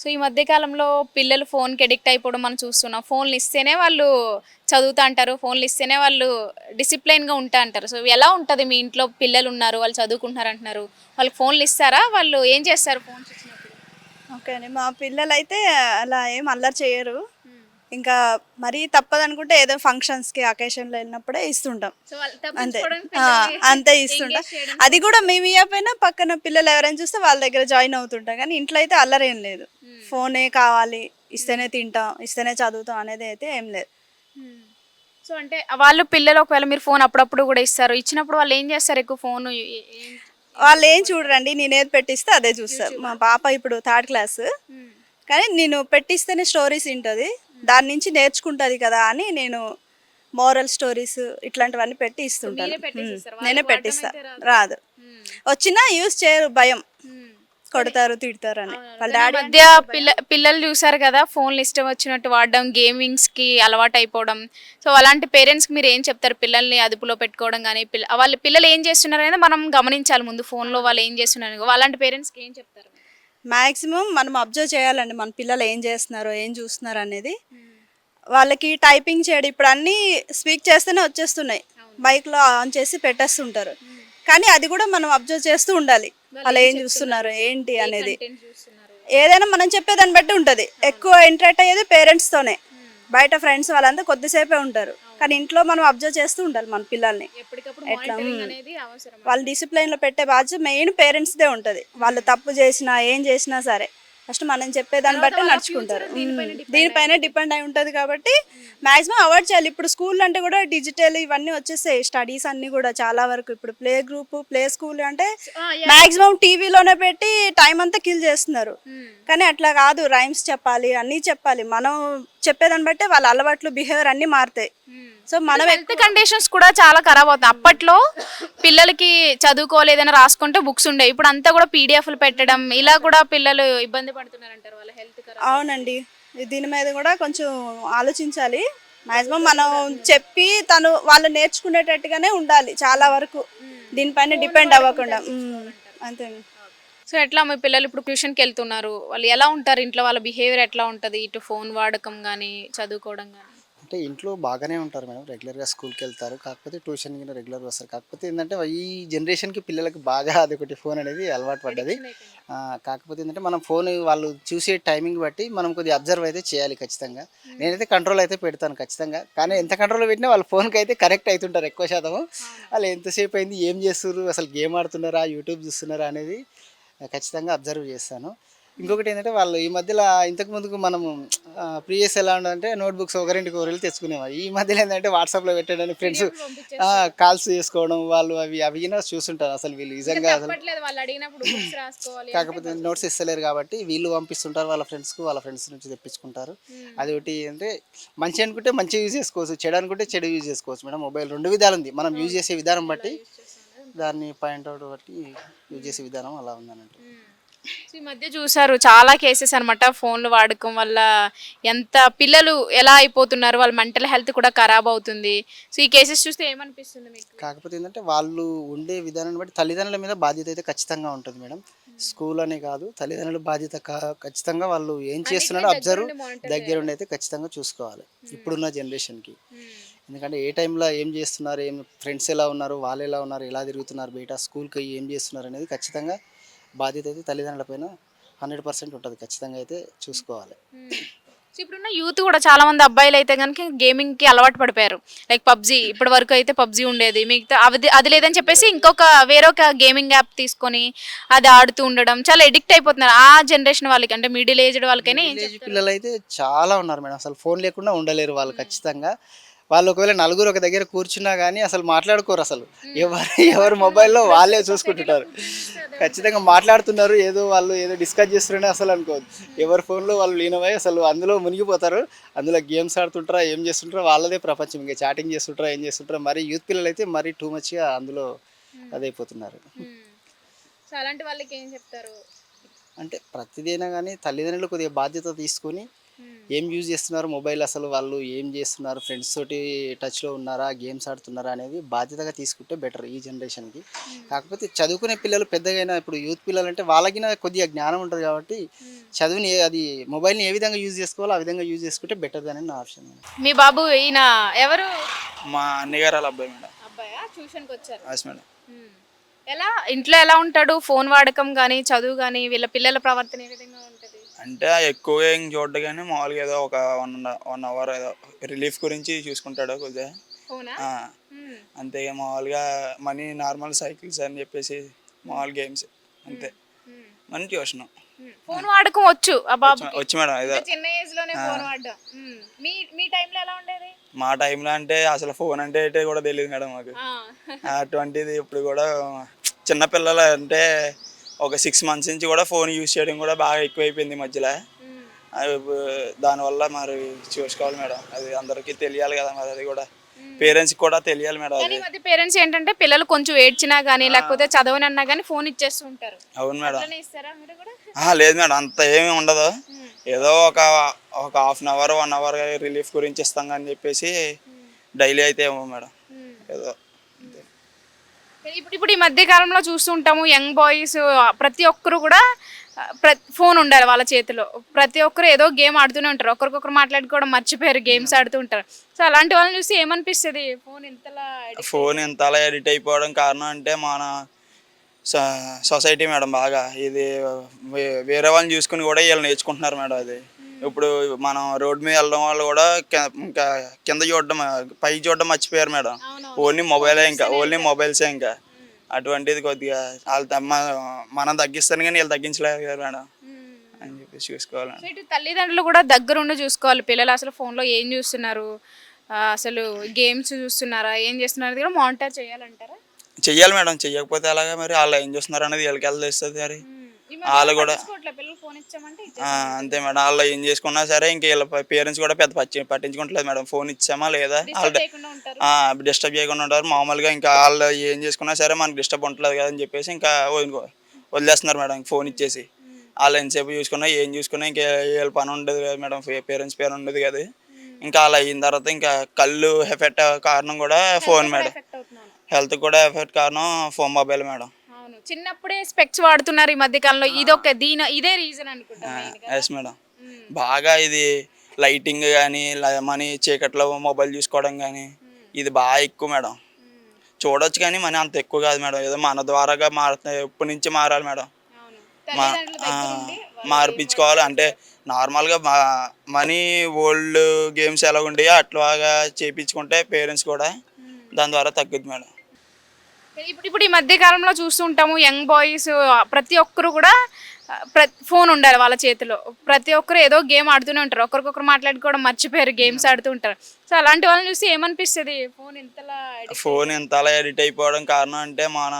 So ఈ మధ్య కాలంలో పిల్లలు ఫోన్‌కి అడిక్ట్ అయిపోవడం మనం చూస్తున్నాం. ఫోన్‌లు ఇస్తేనే వాళ్ళు చదువుతా అంటారు. ఫోన్‌లు ఇస్తేనే వాళ్ళు డిసిప్లిన్‌గా ఉంటా అంటారు. సో ఎలా ఉంటది మీ ఇంట్లో పిల్లలున్నారు, వాళ్ళు చదువుకుంటున్నారు అంటున్నారు. వాళ్ళకి ఫోన్‌లు ఇస్తారా? వాళ్ళు ఏం చేస్తారు ఫోన్స్ ఇచ్చినప్పుడు? ఓకే అండి. మా పిల్లలైతే అలా ఏం అల్లరి చేయరు. హ్మ్. ఇంకా మరీ తప్పదనుకుంటే ఏదో ఫంక్షన్స్‌కి, అకేషన్‌లో ఎళ్ళినప్పుడే ఇస్తుంటాం. సో వాళ్ళు అంతే. తప్పించుకోవడానికి ఆ! పిల్లల్ని అంతే ఇస్తుంటా. ఎంగేజ్ చేయడం అది ఫోన్స్ కూడా ఇస్తారు. మేము ఇయ్యకపోయినా పక్కన పిల్లలు ఎవరైనా చూస్తే వాళ్ళ దగ్గర జాయిన్ అవుతుంటాం. కానీ ఇంట్లో అయితే అల్లరేం లేదు. హ్మ్. ఫోనే కావాలి, హ్మ్. ఇస్తేనే తింటాం, ఇస్తేనే చదువుతాం అనేది అయితే ఏం లేదు. హ్మ్. సో అంటే వాళ్ళు పిల్లలు ఒకవేళ మీరు ఫోన్ అప్పుడప్పుడు గూడా ఇస్తారు. ఇచ్చినప్పుడు వాళ్ళు ఏం చేస్తారు ఎక్కువ ఫోను ఏంటికి వాళ్ళేం ఉపయోగపడతారు? చూడరండి. నేనేది పెట్టిస్తే అదే చూస్తారు. మా యూట్యూబా? పాప ఇప్పుడు థర్డ్ క్లాసు. హ్మ్. కానీ నేను పెట్టిస్తేనే స్టోరీస్ ఇంటది. హ్మ్. దాని నుంచి నేర్చుకుంటది కదా అని నేను మోరల్ స్టోరీస్ ఇట్లాంటివన్నీ పెట్టి సో ఇస్తుంటాను. మీరే పెట్టేసిస్తారు. నేనే వాళ్ళకి వాడడం పెట్టిస్తా. అయితే రాదు. రాదు. హ్మ్. వచ్చినా యూజ్ చేయరు భయం. హ్మ్. కానీ కొడతారు, తిడతారని. అవునవును. వాళ్ళ కానీ ఈ డాడీ మధ్య అంటే ఫుల్ భయం. పిల్లలు చూసారు కదా! ఫోన్‌లు ఇష్టం వచ్చినట్టు వాడడం, గేమింగ్స్‌కి అలవాటయిపోవడం. సో, అలాంటి పేరెంట్స్‌కి మీరేం చెప్తారు? పిల్లల్ని అదుపులో పెట్టుకోవడం గాని, వాళ్ళ పిల్లలు ఏం చేస్తున్నారనేది మనం గమనించాలి ముందు ఫోన్‌లో వాళ్ళు ఏం చేస్తున్నారని. అలాంటి పేరెంట్స్‌కి ఏం చెప్తారు మీరు? మాక్సిమం మనం అబ్జర్వ్ చేయాలండి. మన పిల్లలు ఏం చేస్తున్నారో, ఏం చూస్తున్నారో అనేది. హ్మ్. వాళ్ళకి టైపింగ్ చేయడం ఇప్పుడు అన్నీ స్పీక్ చేస్తేనే వచ్చేస్తున్నాయి. అవును. మైక్‌లో ఆన్ చేసి పెట్టేస్తుంటారు. హ్మ్. కానీ అది కూడా మనం అబ్జర్వ్ చేస్తూ ఉండాలి. వాళ్ళు వాళ్ళేం ఏం చూస్తున్నారు, చెప్తున్నారు? ఏంటి ఏ అనేది. కంటెంట్ చూస్తున్నారు? ఏదైనా మనం చెప్పేదాన్ని బట్టి ఉంటది. అవును. ఎక్కువ ఇంటరాక్ట్ అయ్యేది పేరెంట్స్‌తోనే. హ్మ్. బయట ఫ్రెండ్స్ వాళ్ళంతా కొద్దిసేపే ఉంటారు. అవును. కానీ ఇంట్లో మనం అబ్జర్వ్ చేస్తూ ఉండాలి మన పిల్లల్ని. ఎప్పటికప్పుడు ఎట్లా మానిటరింగ్ అనేది అవసరం వాళ్ళు అంటారు. డిసిప్లైన్‌లో పెట్టే బాధ్యత మెయిన్ పేరెంట్స్‌దే ఉంటది. వాళ్ళు హ్మ్. తప్పు చేసినా, ఏం చేసినా సరే. ఫస్ట్ మనం చెప్పేదాన్ని తర్వాత బట్టే వాళ్ళ నడుచుకుంటారు. ఫ్యూచర్ దీనిపైన డిపెండ్ అయి దీనిపైనే ఉంటది. డిపెండ్ అయి ఉంటది కాబట్టి హ్మ్. మాక్సిమం అవాయిడ్ చేయాలి. ఇప్పుడు స్కూల్ అంటే కూడా డిజిటల్ ఇవన్నీ వచ్చేసాయి. స్టడీస్ అన్నీ కూడా చాలా వరకు ఇప్పుడు ప్లే గ్రూప్, ప్లే స్కూల్ అంటే ఆ! యాహ్! యాహ్! మాక్సిమం టీవీలోనే పెట్టి టైం అంతా కిల్ చేస్తున్నారు. హ్మ్. కానీ అట్లా కాదు. రైమ్స్ చెప్పాలి, అన్నీ చెప్పాలి. మనం చెప్పేదాన్ని బట్టే వాళ్ళ అలవాట్లు, బిహేవియర్ అన్నీ మారుతాయి. హ్మ్. సో ఇప్పుడు మనం హెల్త్ ఎక్కువ కండిషన్స్ కూడా చాలా ఖరాబ్ అవుతున్నాయి. అప్పట్లో పిల్లలకి చదువుకోలేదని రాసుకుంటే బుక్స్ ఉండేవి. ఇప్పుడు అంతా కూడా పీడిఎఫ్‌లు పెట్టడం ఇలా కూడా పిల్లలు ఇబ్బంది పడుతున్నారంటారు. వాళ్ళ హెల్త్ ఖరాబ్ అవుతుంది. అవునండి. దీని మీద గూడా కొంచెం ఆలోచించాలి. మాక్సిమం ప్రభుత్వం మనం కూడా. చెప్పి వాళ్ళు నేర్చుకునేటట్టుగానే ఉండాలి చాలా వరకు. హ్మ్. దీనిపైన ఫోను డిపెండ్ వాడకం అవ్వకుండా. తగ్గించుకోవాలంటారు. అంతే. ఓకే. సో, ఎట్లా మీ పిల్లలు ఇప్పుడు ట్యూషన్‌కెళ్తున్నారు. వాళ్ళు ఎలా ఉంటారు ఇంట్లో? వాళ్ళ బిహేవియర్ ఎట్లా ఉంటది? ఇటు ఫోను వాడకం గాని, చదువుకోవడం గాని? అంటే ఇంట్లో బాగానే ఉంటారు మేడం. రెగ్యులర్‌గా స్కూల్‌కెళ్తారు. కాకపోతే ట్యూషన్ గిన రెగ్యులర్‌గా వస్తారు. కాకపోతే ఏందంటే ఈ జనరేషన్‌కి పిల్లలకి బాగా అదొకటి ఫోన్ అనేది అలవాటు పడ్డది. అడిక్షన్ అయిపోయింది. కాకపోతే ఏందంటే మనం ఫోన్ వాళ్ళు చూసే టైమింగ్ బట్టి మనం కొద్దిగా అబ్జర్వ్ అయితే చేయాలి ఖచ్చితంగా. హ్మ్. నేనైతే కంట్రోల్ అయితే పెడతాను ఖచ్చితంగా. కానీ హ్మ్. ఎంత కంట్రోల్‌లో పెట్టినా వాళ్ళు ఫోన్‌కైతే కనెక్ట్ అయితుంటారు ఎక్కువ శాతము. అవునవును. వాళ్ళు ఎంతసేపు అయింది, ఏం చేస్తుర్రు, అసలు గేమ్ ఆడుతున్నారా, యూట్యూబ్ చూస్తున్నారా అనేది ఖచ్చితంగా అబ్జర్వ్ చేస్తాను. హ్మ్. ఇంకొకటేంటంటే వాళ్ళు ఈ మధ్యలో ఇంతకు ముందుకు మనము ప్రీవియస్ ఎలా ఉండంటే నోట్‌బుక్స్ ఒకరింటికి ఒకరెళ్ళి తెచ్చుకునేవాళ్ళు. ఈ మధ్యలో ఏందంటే వాట్సాప్‌లో పెట్టడానికి ఫ్రెండ్స్ పీడిఎఫ్‌లు పంపించేస్తారు. కాల్స్ చేసుకోవడం వాళ్ళు అవి గిన చూస్తుంటారు. అసలు వీళ్ళు ఇంక నిజంగా అసలు తప్పట్లేదు వాళ్ళు అడిగినప్పుడు బుక్స్ రాసుకోవాలి అంటే కాకపోతే నోట్స్ ఇవ్వాల్సొస్తుంది. ఇస్తలేరు కాబట్టి వీళ్ళు పంపిస్తుంటారు వాళ్ళ ఫ్రెండ్స్‌కు. వాళ్ళ ఫ్రెండ్స్ నుంచి తెప్పించుకుంటారు. హ్మ్. అదొకటి అంటే మంచి అనుకుంటే మంచిగా యూజ్ చేసుకోవచ్చు. చెడు అనుకుంటే చెడు యూజ్ చేసుకోవచ్చు మేడం. మొబైల్ 2 విధాలుంది. మనం యూజ్ అవును. చేసే విధానం ఎలా బట్టి యూజ్ చేస్తామనేది ఉంటది. దాన్ని పాయింట్ ఔట్ బట్టి యూజ్ హ్మ్. చేసే విధానం అలా ఉందన్నట్టు. హ్మ్. సో, ఈ మధ్య చూసారు చాలా కేసెస్ అనమాట. ఫోన్‌లు వాడకం వల్ల ఎంత పిల్లలు ఎలా అయిపోతున్నారు. వాళ్ళ మెంటల్ హెల్త్ కూడా ఖరాబ్ అవుతుంది. సో, ఈ కేసెస్ చూస్తే ఏమనిపిస్తుంది మీకు? కాకపోతే ఏందంటే, వాళ్ళు ఉండే విధానాన్ని బట్టి తల్లిదండ్రుల మీద బాధ్యత అయితే ఖచ్చితంగా ఉంటుంది మేడం. హ్మ్. స్కూల్ అనే కాదు, తల్లిదండ్రుల బాధ్యత ఖచ్చితంగా వాళ్ళు ఏం అన్నిటిని చేస్తున్నారో అబ్జర్వ్ దగ్గరుండి మానిటర్ చేయాలా? దగ్గరుండి అయితే ఖచ్చితంగా చూసుకోవాలి. హ్మ్. ఇప్పుడున్న జనరేషన్‌కి. హ్మ్. ఎందుకంటే, ఏ టైంలో ఏం చేస్తున్నారు, ఫ్రెండ్స్ ఎలా ఉన్నారు, వాళ్ళు ఎలా ఉన్నారు, ఎలా తిరుగుతున్నారు బయట, స్కూల్‌కి ఏం చేస్తున్నారు అనేది ఖచ్చితంగా బాధ్యత అయితే తల్లిదండ్రుల పైన 100% ఉంటది. ఖచ్చితంగా అయితే చూసుకోవాలి. హ్మ్. సో, ఇప్పుడున్న యూత్ కూడా చాలా మంది అబ్బాయిలైతే గనుక గేమింగ్‌కి అలవాటు పడిపోయారు. లైక్ పబ్‌జీ ఇప్పటి వరకు అయితే పబ్‌జీ ఉండేది. మిగతా అది లేదని చెప్పేసి వేరొక గేమింగ్ యాప్ తీసుకొని అది ఆడుతూ ఉండడం. చాలా అడిక్ట్ అయిపోతున్నారు. ఆ జనరేషన్ వాళ్ళకి అంటే మిడిల్ ఏజ్డ్ వాళ్ళకైనా ఏం మిడిల్ ఏజ్ చెప్తారు? పిల్లలైతే చాలా ఉన్నారు మేడం. అసలు ఫోన్ లేకుండా ఉండలేరు వాళ్ళు హ్మ్. ఖచ్చితంగా. వాళ్ళు ఒకవేళ నలుగురు ఒక దగ్గర కూర్చున్నా గానీ అసలు మాట్లాడుకోరసలు. హ్మ్. ఎవరు ఎవరి ఎవరి ఫోన్ వాళ్ళు. మొబైల్‌లో ఇప్పుడు వాళ్ళే సొసైటీలో చూసుకుంటుంటారు. కూర్చొని చూస్తే అదే ఉంటది. ఖచ్చితంగా మాట్లాడుతున్నారు. ఏదో డిస్కస్ చేస్తున్నారని అసలు అనుకోవద్దు. హ్మ్. ఎవరి ఫోన్‌లో వాళ్ళు లీనమై అసలు అందులో మునిగిపోతారు. అందులో గేమ్స్ ఆడుతుంటారా, ఏం చేస్తుంటారో వాళ్ళదే ప్రపంచం. ఇంక చాటింగ్ చేస్తుంటారా, ఏం చేస్తుంటారో మరి యూత్ పిల్లలైతే మరీ టూ మచ్‌గా అందులో హ్మ్. అదైపోతున్నారు. హ్మ్. సో, అలాంటి వాళ్ళకి ఏం చెప్తారు? అంటే ప్రతిదైనా గానీ తల్లిదండ్రులు కొద్దిగా బాధ్యత తీసుకొని హ్మ్. ఏం యూజ్ చేస్తున్నారు మొబైల్, అసలు వాళ్ళు ఏం చేస్తున్నారు, ఫ్రెండ్స్ తోటి టచ్లో ఉన్నారా, గేమ్స్ ఆడుతున్నారా అనేది బాధ్యతగా తీసుకుంటే బెటర్ ఈ జనరేషన్కి. కాకపోతే చదువుకునే పిల్లలు పెద్దగైనా ఇప్పుడు యూత్ పిల్లలు అంటే వాళ్ళకి కొద్దిగా జ్ఞానం ఉంటుంది కాబట్టి చదువుని అది మొబైల్ని ఏ విధంగా యూజ్ చేసుకోవాలో ఆ విధంగా యూజ్ చేసుకుంటే బెటర్ అని నా ఆప్షన్. మీ బాబు ఈయన ఎవరు? మా అన్నగారు వాళ్ళ అబ్బాయి మేడం. అబ్బాయా? ట్యూషన్కి వచ్చారు. Yes madam. ఎలా ఇంట్లో ఎలా ఉంటాడు? ఫోన్ వాడకం కానీ చదువు కానీ వీళ్ళ పిల్లల ప్రవర్తన ఏ విధంగా ఉంటుంది? అంటే ఎక్కువగా ఏం చూడ్డు కానీ మామూలుగా ఏదో ఒక 1 అవర్ ఏదో రిలీఫ్ గురించి చూసుకుంటాడు కొద్దిగా. ఫోనా? ఆ, అంతే. మామూలుగా మనీ నార్మల్ సైకిల్స్ అని చెప్పేసి మామూలు గేమ్స్ అంతే. మనీ ట్యూషన్ ఫోన్ వాడకం వచ్చు ఆ బాబు? వచ్చి మేడం ఏదో చిన్న ఏజ్ లోనే ఫోన్ వాడడం. మీ మీ టైంలో ఎలా ఉండేది? మా టైంలో అంటే అసలు ఫోన్ అంటే ఏంటో కూడా తెలియదు మేడం మాకు. అటువంటిది ఇప్పుడు కూడా చిన్నపిల్లలు అంటే ఒక 6 months నుంచి కూడా ఫోన్ యూజ్ చేయడం కూడా బాగా ఎక్కువైపోయింది మధ్యలో. దానివల్ల మరి చూసుకోవాలి మేడం, అది అందరికీ తెలియాలి కదా మరి, అది కూడా పేరెంట్స్కి కూడా తెలియాలి మేడం. కానీ మధ్య పేరెంట్స్ ఏంటంటే పిల్లలు కొంచెం ఏడ్చినా గానీ లేకపోతే చదవనన్నా గానీ ఫోన్ ఇచ్చేస్తూ ఉంటారు. అవును మేడం. అట్లనే ఇస్తారా మీరు కూడా? లేదు మేడం, అంత ఏమీ ఉండదు. ఏదో ఒక 1/2 hour 1 hour రిలీఫ్ గురించి ఇస్తాం అని చెప్పేసి డైలీ అయితే ఏమో మేడం ఏదో. ఇప్పుడు ఈ మధ్య కాలంలో చూస్తూ ఉంటాము యంగ్ బాయ్స్ ప్రతి ఒక్కరు కూడా ఫోన్ ఉండాలి వాళ్ళ చేతిలో. ప్రతి ఒక్కరు ఏదో గేమ్ ఆడుతూనే ఉంటారు, ఒకరికొకరు మాట్లాడుకోవడం మర్చిపోయారు, గేమ్స్ ఆడుతూ ఉంటారు. సో అలాంటి వాళ్ళని చూసి ఏమనిపిస్తుంది? ఫోన్ ఇంతలా ఎడిట్ అయిపోవడం కారణం అంటే మన సొసైటీ మేడం. బాగా ఇది వేరే వాళ్ళని చూసుకుని కూడా వీళ్ళు నేర్చుకుంటున్నారు మేడం. అది ఇప్పుడు మనం రోడ్ మీద వెళ్ళడం వాళ్ళు కూడా ఇంకా కింద చూడడం పై చూడడం మర్చిపోయారు మేడం. ఓన్లీ మొబైలే, ఇంకా ఓన్లీ మొబైల్సే. ఇంకా అటువంటిది కొద్దిగా వాళ్ళు మనం తగ్గిస్తాను కానీ వీళ్ళు తగ్గించలేదు కదా మేడం అని చెప్పేసి చూసుకోవాలండి. ఇటు తల్లిదండ్రులు కూడా దగ్గరుండి చూసుకోవాలి. పిల్లలు అసలు ఫోన్లో ఏం చూస్తున్నారు, అసలు గేమ్స్ చూస్తున్నారా, ఏం చేస్తున్నారు కూడా మానిటర్ చేయాలంటారా? చెయ్యాలి మేడం. చెయ్యకపోతే అలాగా మరి వాళ్ళు ఏం చూస్తున్నారు అనేది వీళ్ళకి తెలుస్తుంది. మరి వాళ్ళు కూడా అంతే మేడం. వాళ్ళు ఏం చేసుకున్నా సరే ఇంకా వీళ్ళ పేరెంట్స్ కూడా పెద్ద పట్టించుకుంటలేదు మేడం. ఫోన్ ఇచ్చామా లేదా వాళ్ళు డిస్టర్బ్ చేయకుండా ఉంటారు మామూలుగా. ఇంకా వాళ్ళు ఏం చేసుకున్నా సరే మనకు డిస్టర్బ్ ఉండలేదు కదా అని చెప్పేసి ఇంకా వదిలేస్తున్నారు మేడం ఫోన్ ఇచ్చేసి. వాళ్ళు ఎంతసేపు చూసుకున్నా ఏం చూసుకున్నా ఇంకా వీళ్ళ పని ఉండదు కదా మేడం, పేరెంట్స్ పని ఉండదు కదా. ఇంకా అలా అయిన తర్వాత ఇంకా కళ్ళు ఎఫెక్ట్ కారణం కూడా ఫోన్ మేడం. హెల్త్ కూడా ఎఫెక్ట్ కారణం ఫోన్ మొబైల్ మేడం. చిన్నప్పుడే స్పెక్స్ వాడుతున్నారు ఈ మధ్య కాలంలో. ఇదే రీజన్ అనుకుంటా. Yes madam. బాగా ఇది లైటింగ్ కానీ మనీ చీకట్లో మొబైల్ చూసుకోవడం కానీ ఇది బాగా ఎక్కువ మేడం. చూడొచ్చు కానీ మనీ అంత ఎక్కువ కాదు మేడం. ఏదో మన ద్వారాగా మారుతుంది, ఎప్పటి నుంచి మారాలి మేడం. మార్పించుకోవాలి అంటే నార్మల్గా మనీ ఓల్డ్ గేమ్స్ ఎలా ఉండేయో అట్లాగా చేయించుకుంటే పేరెంట్స్ కూడా దాని ద్వారా తగ్గుద్ది మేడం. ఇప్పుడు ఈ మధ్య కాలంలో చూస్తూ ఉంటాము యంగ్ బాయ్స్ ప్రతి ఒక్కరు కూడా ఫోన్ ఉండాలి వాళ్ళ చేతిలో. ప్రతి ఒక్కరు ఏదో గేమ్ ఆడుతూనే ఉంటారు, ఒకరికొకరు మాట్లాడుకోవడం మర్చిపోయారు, గేమ్స్ ఆడుతూ ఉంటారు. సో అలాంటి వాళ్ళని చూసి ఏమనిపిస్తుంది? ఫోన్ ఇంతలా ఎడిట్ అయిపోవడం కారణం అంటే మన